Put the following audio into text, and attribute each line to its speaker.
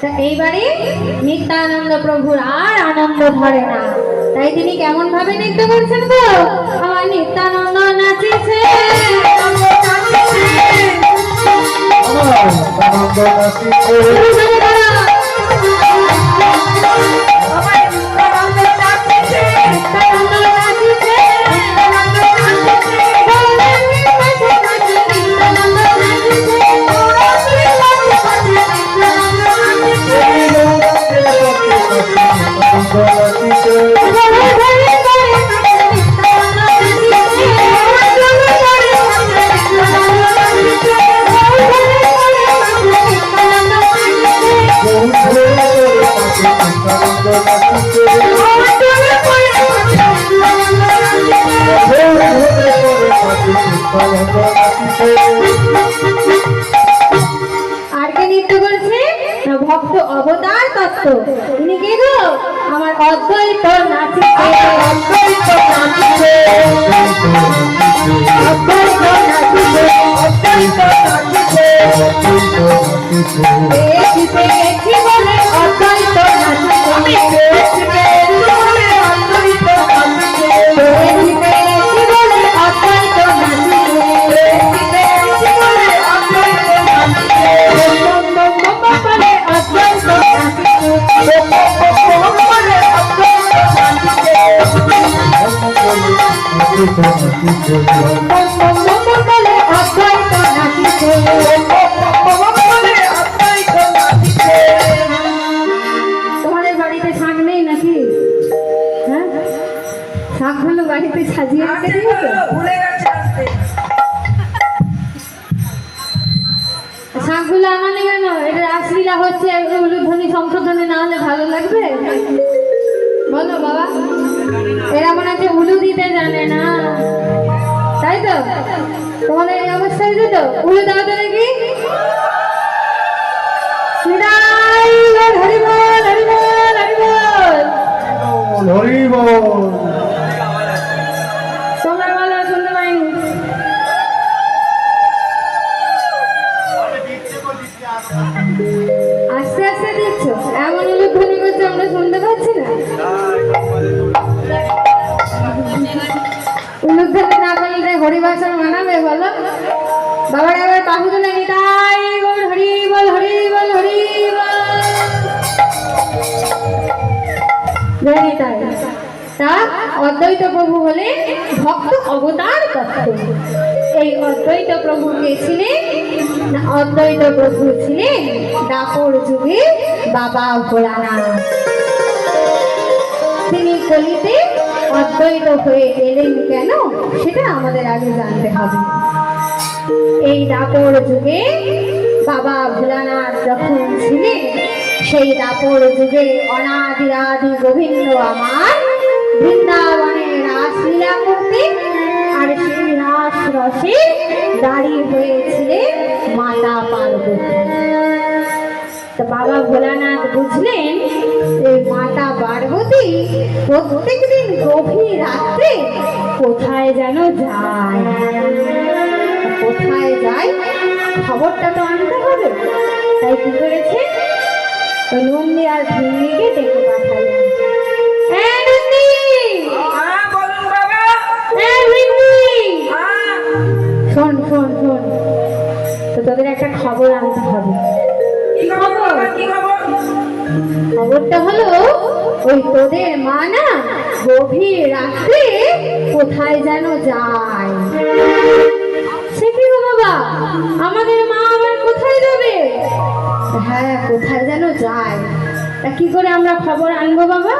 Speaker 1: তা এইবারে নিত্যানন্দ প্রভুর আর আনন্দ ধরে না, তাই তিনি কেমন ভাবে নৃত্য করছেন গো? আমার নিত্যানন্দ নাচিছে, আর কে নৃত্য করছে? ভক্ত অবতার তত্ত্ব। তিনি কে গো? আমার অদ্বৈত নাচিছে, অদ্বৈত নাচিছে, অদ্বৈত নাচিছে, অদ্বৈত নাচিছে, পেয়েছি পেয়েছি বলে অদ্বৈত নাচিছে, পেয়েছি পেয়েছি বলে অদ্বৈত নাচিছে, পেয়েছি পেয়েছি বলে অদ্বৈত নাচিছে, পেয়েছি পেয়েছি বলে অদ্বৈত নাচিছে, বলে অদ্বৈত নাচিছে, বলে অদ্বৈত নাচিছে, বলে অদ্বৈত নাচিছে, বলে অদ্বৈত নাচিছে। তোমাদের বাড়িতে শাঁখ নেই নাকি? হ্যাঁ, শাঁখগুলো বাড়িতে সাজিয়ে রেখে দিয়েছো? শাঁখগুলো আমানে কেন? এটা রাসলীলা হচ্ছে, উলুধ্বনি সংশোধনে না হলে ভালো লাগবে? বলো বাবা, এরা মনে হচ্ছে উলু দিতে জানে না, তাই তো? তোমাদের এই অবস্থা হয়েছে তো? উলু দাও তো নাকি? তোমরা বলো, শুনতে পাইনি। আস্তে আস্তে দিচ্ছ, এমন উলুধ্বনি করছে আমরা শুনতে পাচ্ছি না। উলুধ্বনি না করলে হরিবাসন মানাবে বলো? বাবার এবার বাহু তুলে নিতাই বল হরি বল, হরি বল, হরি বল, নিতাই। তা অদ্বৈত প্রভু হলে ভক্ত অবতার তত্ত্ব। এই অদ্বৈত প্রভু কে ছিলেন? না, অদ্বৈত প্রভু ছিলেন দাপর যুগে বাবা ভোলানাথ। তিনি কলিতে অদ্বৈত হয়ে এলেন কেন, সেটা আমাদের আগে জানতে হবে। এই দাপর যুগে বাবা ভোলানাথ যখন ছিলেন, সেই দাপর যুগে অনাদিরাদি গোবিন্দ আমার বৃন্দাবনে রাসলীলা করতে, আর সেই রাস রসে দাঁড়িয়ে হয়েছিলেন মাতা পার্বতী। তো বাবা ভোলানাথ বুঝলেন এই মাতা পার্বতী প্রত্যেকদিন গভীর রাত্রে কোথায় যেন যায়। কোথায় যায় খবরটা তো আনতে হবে, তাই কি করেছে? ওই নন্দী আর ভিন্ডিকে ডেকে পাঠালেন। শোন শোন শোন, তো তোদের একটা খবর আনতে হবে। খবরটা হলো, ওই তোদের মা না গভীর রাত্রে কোথায় যেন যায়। সে কি গো বাবা, আমাদের মা আবার কোথায় যাবে? হ্যাঁ, কোথায় যেন যায়। তা কি করে আমরা খবর আনবো বাবা?